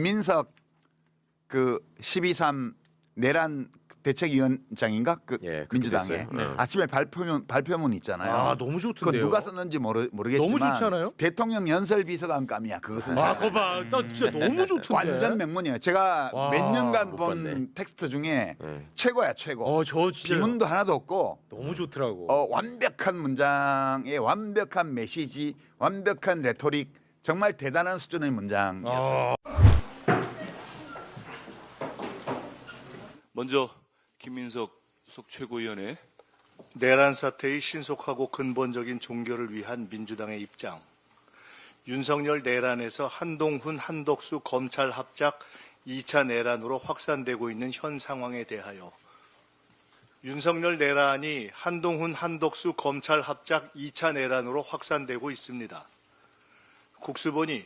민석 그 12.3 내란 대책위원장인가 그 예, 민주당에 네. 아침에 발표문 있잖아요. 아, 너무 좋던데요. 그거 누가 썼는지 모르겠지만 너무 좋지 않아요? 대통령 연설비서관감이야. 그것은 아, 그거 봐. 나 진짜 너무 좋던데. 완전 명문이에요. 제가 와, 몇 년간 못 본 봤네. 텍스트 중에 최고야, 최고. 저 진짜 비문도 하나도 없고 너무 좋더라고. 완벽한 문장에 완벽한 메시지, 완벽한 레토릭, 정말 대단한 수준의 문장이었어요. 먼저 김민석 수석 최고위원의 내란 사태의 신속하고 근본적인 종결을 위한 민주당의 입장, 윤석열 내란에서 한동훈, 한덕수 검찰 합작 2차 내란으로 확산되고 있는 현 상황에 대하여 윤석열 내란이 한동훈, 한덕수 검찰 합작 2차 내란으로 확산되고 있습니다. 국수본이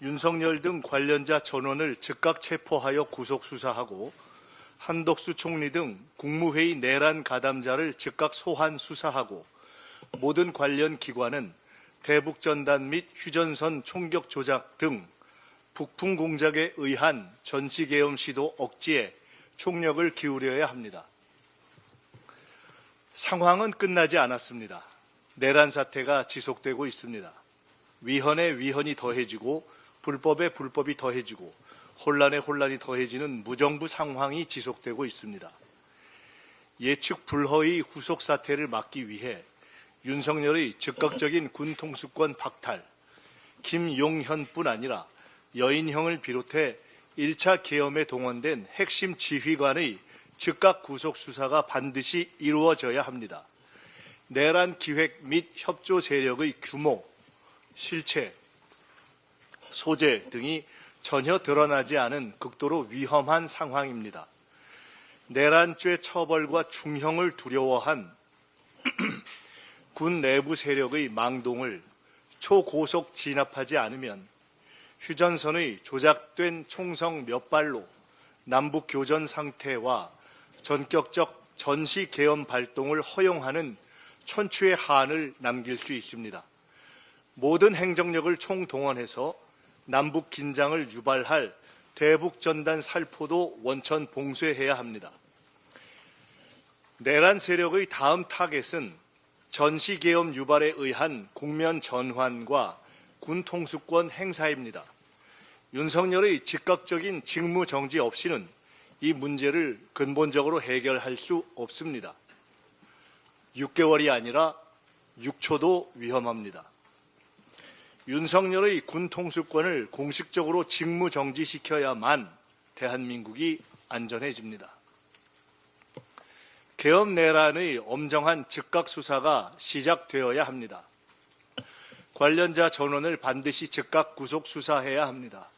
윤석열 등 관련자 전원을 즉각 체포하여 구속 수사하고 한덕수 총리 등 국무회의 내란 가담자를 즉각 소환 수사하고 모든 관련 기관은 대북전단 및 휴전선 총격 조작 등 북풍 공작에 의한 전시계엄 시도 억지에 총력을 기울여야 합니다. 상황은 끝나지 않았습니다. 내란 사태가 지속되고 있습니다. 위헌에 위헌이 더해지고 불법에 불법이 더해지고 혼란에 혼란이 더해지는 무정부 상황이 지속되고 있습니다. 예측 불허의 후속 사태를 막기 위해 윤석열의 즉각적인 군 통수권 박탈, 김용현뿐 아니라 여인형을 비롯해 1차 계엄에 동원된 핵심 지휘관의 즉각 구속 수사가 반드시 이루어져야 합니다. 내란 기획 및 협조 세력의 규모, 실체, 소재 등이 전혀 드러나지 않은 극도로 위험한 상황입니다. 내란죄 처벌과 중형을 두려워한 군 내부 세력의 망동을 초고속 진압하지 않으면 휴전선의 조작된 총성 몇 발로 남북 교전 상태와 전격적 전시 계엄 발동을 허용하는 천추의 한을 남길 수 있습니다. 모든 행정력을 총동원해서 남북 긴장을 유발할 대북 전단 살포도 원천 봉쇄해야 합니다. 내란 세력의 다음 타겟은 전시 계엄 유발에 의한 국면 전환과 군 통수권 행사입니다. 윤석열의 즉각적인 직무 정지 없이는 이 문제를 근본적으로 해결할 수 없습니다. 6개월이 아니라 6초도 위험합니다. 윤석열의 군 통수권을 공식적으로 직무 정지시켜야만 대한민국이 안전해집니다. 계엄 내란의 엄정한 즉각 수사가 시작되어야 합니다. 관련자 전원을 반드시 즉각 구속 수사해야 합니다.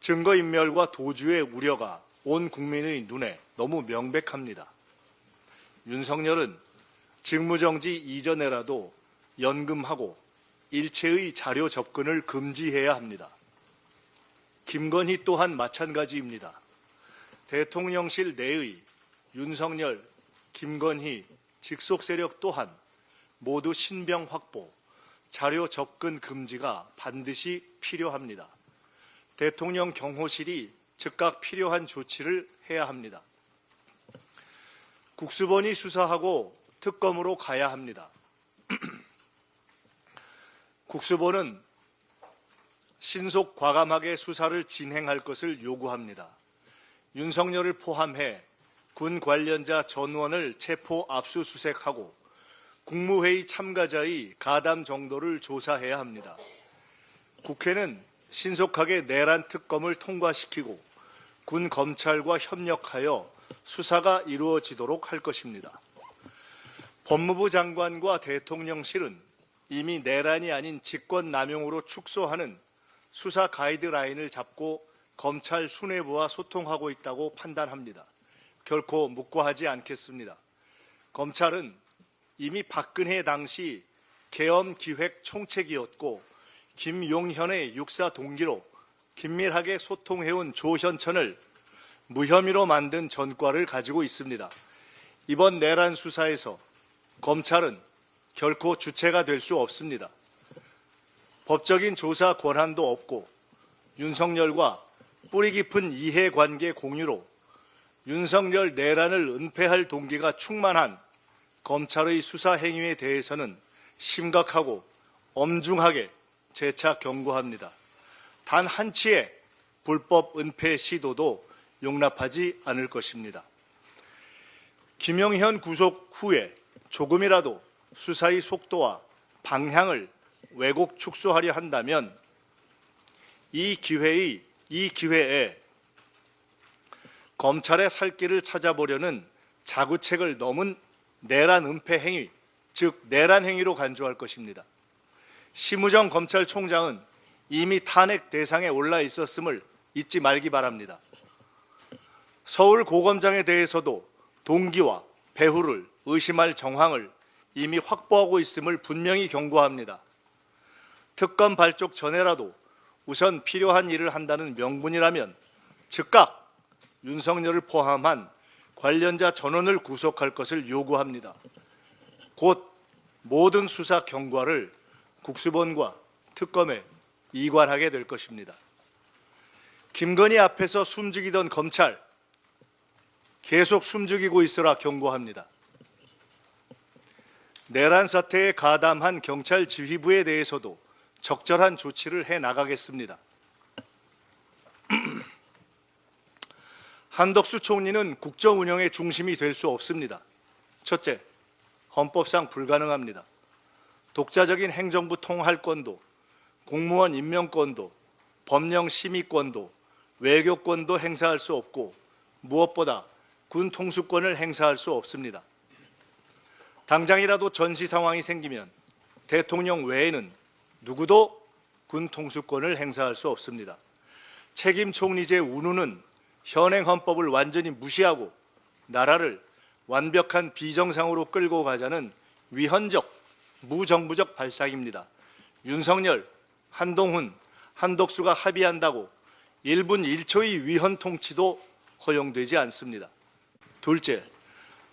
증거인멸과 도주의 우려가 온 국민의 눈에 너무 명백합니다. 윤석열은 직무정지 이전에라도 연금하고 일체의 자료 접근을 금지해야 합니다. 김건희 또한 마찬가지입니다. 대통령실 내의 윤석열, 김건희, 직속 세력 또한 모두 신병 확보, 자료 접근 금지가 반드시 필요합니다. 대통령 경호실이 즉각 필요한 조치를 해야 합니다. 국수본이 수사하고 특검으로 가야 합니다. 국수본은 신속 과감하게 수사를 진행할 것을 요구합니다. 윤석열을 포함해 군 관련자 전원을 체포 압수수색하고 국무회의 참가자의 가담 정도를 조사해야 합니다. 국회는 신속하게 내란 특검을 통과시키고 군 검찰과 협력하여 수사가 이루어지도록 할 것입니다. 법무부 장관과 대통령실은 이미 내란이 아닌 직권남용으로 축소하는 수사 가이드라인을 잡고 검찰 수뇌부와 소통하고 있다고 판단합니다. 결코 묵과하지 않겠습니다. 검찰은 이미 박근혜 당시 계엄 기획 총책이었고 김용현의 육사 동기로 긴밀하게 소통해온 조현천을 무혐의로 만든 전과를 가지고 있습니다. 이번 내란 수사에서 검찰은 결코 주체가 될 수 없습니다. 법적인 조사 권한도 없고 윤석열과 뿌리 깊은 이해관계 공유로 윤석열 내란을 은폐할 동기가 충만한 검찰의 수사 행위에 대해서는 심각하고 엄중하게 재차 경고합니다. 단 한치의 불법 은폐 시도도 용납하지 않을 것입니다. 김영현 구속 후에 조금이라도 수사의 속도와 방향을 왜곡 축소하려 한다면 이 기회에 검찰의 살 길을 찾아보려는 자구책을 넘은 내란 은폐 행위, 즉 내란 행위로 간주할 것입니다. 심우정 검찰총장은 이미 탄핵 대상에 올라 있었음을 잊지 말기 바랍니다. 서울 고검장에 대해서도 동기와 배후를 의심할 정황을 이미 확보하고 있음을 분명히 경고합니다. 특검 발족 전에라도 우선 필요한 일을 한다는 명분이라면 즉각 윤석열을 포함한 관련자 전원을 구속할 것을 요구합니다. 곧 모든 수사 경과를 국수본과 특검에 이관하게 될 것입니다. 김건희 앞에서 숨죽이던 검찰, 계속 숨죽이고 있으라 경고합니다. 내란 사태에 가담한 경찰 지휘부에 대해서도 적절한 조치를 해 나가겠습니다. 한덕수 총리는 국정 운영의 중심이 될 수 없습니다. 첫째, 헌법상 불가능합니다. 독자적인 행정부 통할권도, 공무원 임명권도, 법령 심의권도, 외교권도 행사할 수 없고 무엇보다 군 통수권을 행사할 수 없습니다. 당장이라도 전시 상황이 생기면 대통령 외에는 누구도 군 통수권을 행사할 수 없습니다. 책임 총리제 운운은 현행 헌법을 완전히 무시하고 나라를 완벽한 비정상으로 끌고 가자는 위헌적, 무정부적 발상입니다. 윤석열, 한동훈, 한덕수가 합의한다고 1분 1초의 위헌 통치도 허용되지 않습니다. 둘째,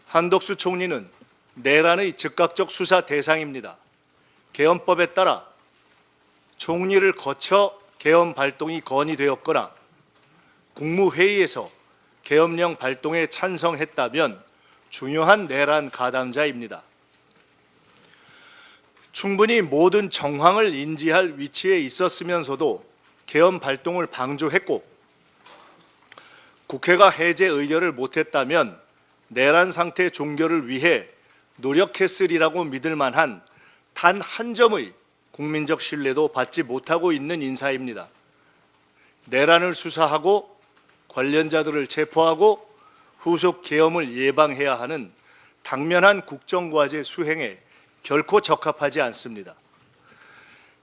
한덕수 총리는 내란의 즉각적 수사 대상입니다. 개헌법에 따라 총리를 거쳐 개헌 발동이 건의되었거나 국무회의에서 계엄령 발동에 찬성했다면 중요한 내란 가담자입니다. 충분히 모든 정황을 인지할 위치에 있었으면서도 계엄 발동을 방조했고 국회가 해제 의결을 못했다면 내란 상태 종결을 위해 노력했으리라고 믿을 만한 단 한 점의 국민적 신뢰도 받지 못하고 있는 인사입니다. 내란을 수사하고 관련자들을 체포하고 후속 계엄을 예방해야 하는 당면한 국정과제 수행에 결코 적합하지 않습니다.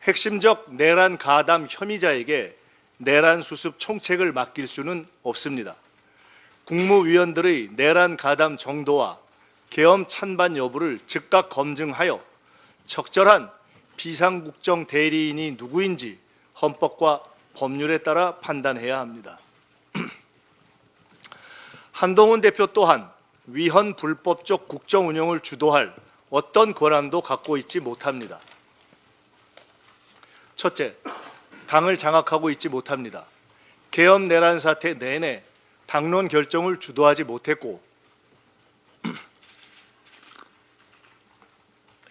핵심적 내란 가담 혐의자에게 내란 수습 총책을 맡길 수는 없습니다. 국무위원들의 내란 가담 정도와 계엄 찬반 여부를 즉각 검증하여 적절한 비상국정 대리인이 누구인지 헌법과 법률에 따라 판단해야 합니다. 한동훈 대표 또한 위헌 불법적 국정 운영을 주도할 어떤 권한도 갖고 있지 못합니다. 첫째, 당을 장악하고 있지 못합니다. 계엄 내란 사태 내내 당론 결정을 주도하지 못했고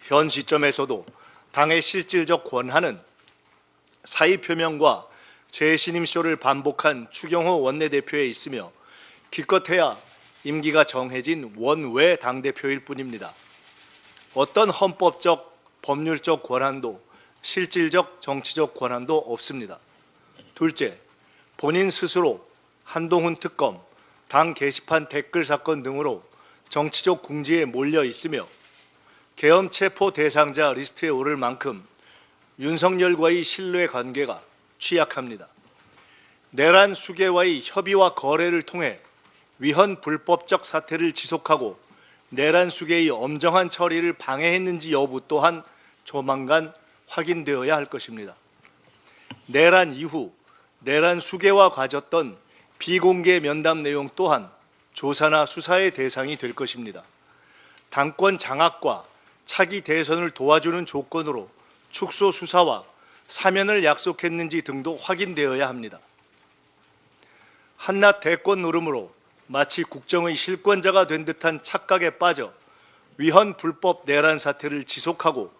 현 시점에서도 당의 실질적 권한은 사의 표명과 재신임쇼를 반복한 추경호 원내대표에 있으며 기껏해야 임기가 정해진 원외 당대표일 뿐입니다. 어떤 헌법적, 법률적 권한도 실질적, 정치적 권한도 없습니다. 둘째, 본인 스스로 한동훈 특검, 당 게시판 댓글 사건 등으로 정치적 궁지에 몰려 있으며 계엄 체포 대상자 리스트에 오를 만큼 윤석열과의 신뢰 관계가 취약합니다. 내란 수계와의 협의와 거래를 통해 위헌 불법적 사태를 지속하고 내란 수계의 엄정한 처리를 방해했는지 여부 또한 조만간 확인되어야 할 것입니다. 내란 이후 내란 수계와 가졌던 비공개 면담 내용 또한 조사나 수사의 대상이 될 것입니다. 당권 장악과 차기 대선을 도와주는 조건으로 축소 수사와 사면을 약속했는지 등도 확인되어야 합니다. 한낱 대권 노름으로 마치 국정의 실권자가 된 듯한 착각에 빠져 위헌 불법 내란 사태를 지속하고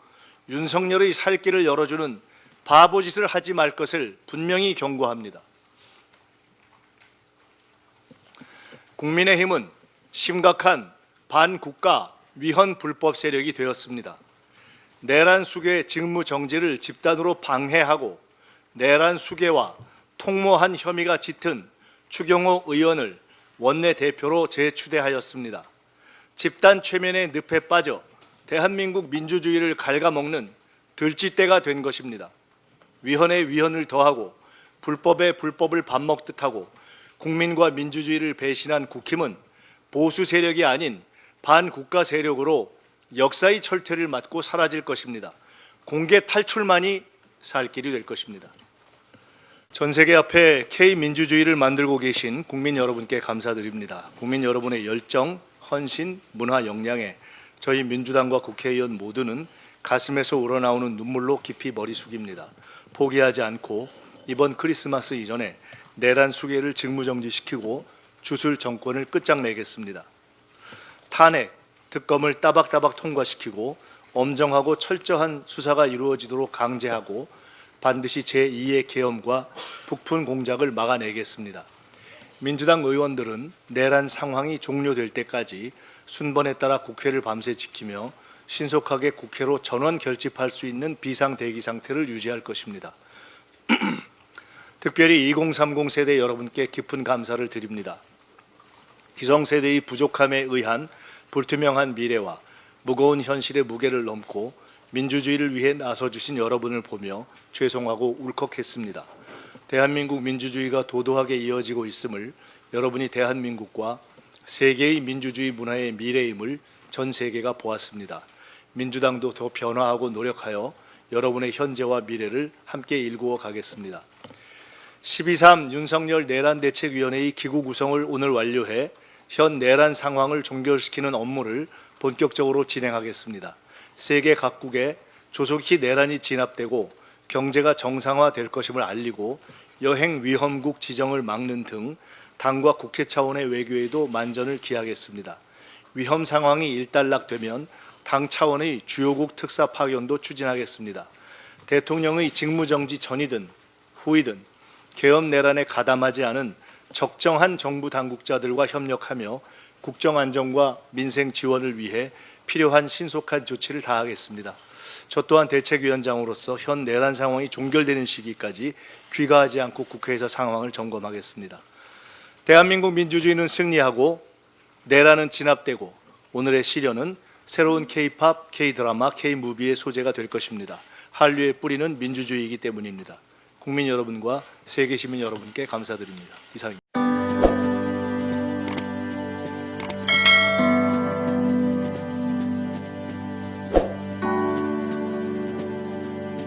윤석열의 살 길을 열어주는 바보짓을 하지 말 것을 분명히 경고합니다. 국민의힘은 심각한 반국가 위헌 불법 세력이 되었습니다. 내란 수괴 직무 정지를 집단으로 방해하고 내란 수괴와 통모한 혐의가 짙은 추경호 의원을 원내대표로 재추대하였습니다. 집단 최면의 늪에 빠져 대한민국 민주주의를 갉아먹는 들쥐떼가 된 것입니다. 위헌에 위헌을 더하고 불법에 불법을 밥 먹듯 하고 국민과 민주주의를 배신한 국힘은 보수 세력이 아닌 반국가 세력으로 역사의 철퇴를 맞고 사라질 것입니다. 공개 탈출만이 살 길이 될 것입니다. 전 세계 앞에 K민주주의를 만들고 계신 국민 여러분께 감사드립니다. 국민 여러분의 열정, 헌신, 문화 역량에 저희 민주당과 국회의원 모두는 가슴에서 우러나오는 눈물로 깊이 머리 숙입니다. 포기하지 않고 이번 크리스마스 이전에 내란 수괴를 직무정지시키고 주술 정권을 끝장내겠습니다. 탄핵, 특검을 따박따박 통과시키고 엄정하고 철저한 수사가 이루어지도록 강제하고 반드시 제2의 계엄과 북푼 공작을 막아내겠습니다. 민주당 의원들은 내란 상황이 종료될 때까지 순번에 따라 국회를 밤새 지키며 신속하게 국회로 전원 결집할 수 있는 비상대기 상태를 유지할 것입니다. 특별히 2030 세대 여러분께 깊은 감사를 드립니다. 기성세대의 부족함에 의한 불투명한 미래와 무거운 현실의 무게를 넘고 민주주의를 위해 나서주신 여러분을 보며 죄송하고 울컥했습니다. 대한민국 민주주의가 도도하게 이어지고 있음을 여러분이 대한민국과 세계의 민주주의 문화의 미래임을 전 세계가 보았습니다. 민주당도 더 변화하고 노력하여 여러분의 현재와 미래를 함께 일구어 가겠습니다. 12.3 윤석열 내란대책위원회의 기구 구성을 오늘 완료해 현 내란 상황을 종결시키는 업무를 본격적으로 진행하겠습니다. 세계 각국에 조속히 내란이 진압되고 경제가 정상화될 것임을 알리고 여행 위험국 지정을 막는 등 당과 국회 차원의 외교에도 만전을 기하겠습니다. 위험 상황이 일단락되면 당 차원의 주요국 특사 파견도 추진하겠습니다. 대통령의 직무정지 전이든 후이든 계엄 내란에 가담하지 않은 적정한 정부 당국자들과 협력하며 국정안정과 민생 지원을 위해 필요한 신속한 조치를 다하겠습니다. 저 또한 대책위원장으로서 현 내란 상황이 종결되는 시기까지 귀가하지 않고 국회에서 상황을 점검하겠습니다. 대한민국 민주주의는 승리하고 내란은 진압되고 오늘의 시련은 새로운 K-팝, K-드라마, K-무비의 소재가 될 것입니다. 한류의 뿌리는 민주주의이기 때문입니다. 국민 여러분과 세계 시민 여러분께 감사드립니다. 이상입니다.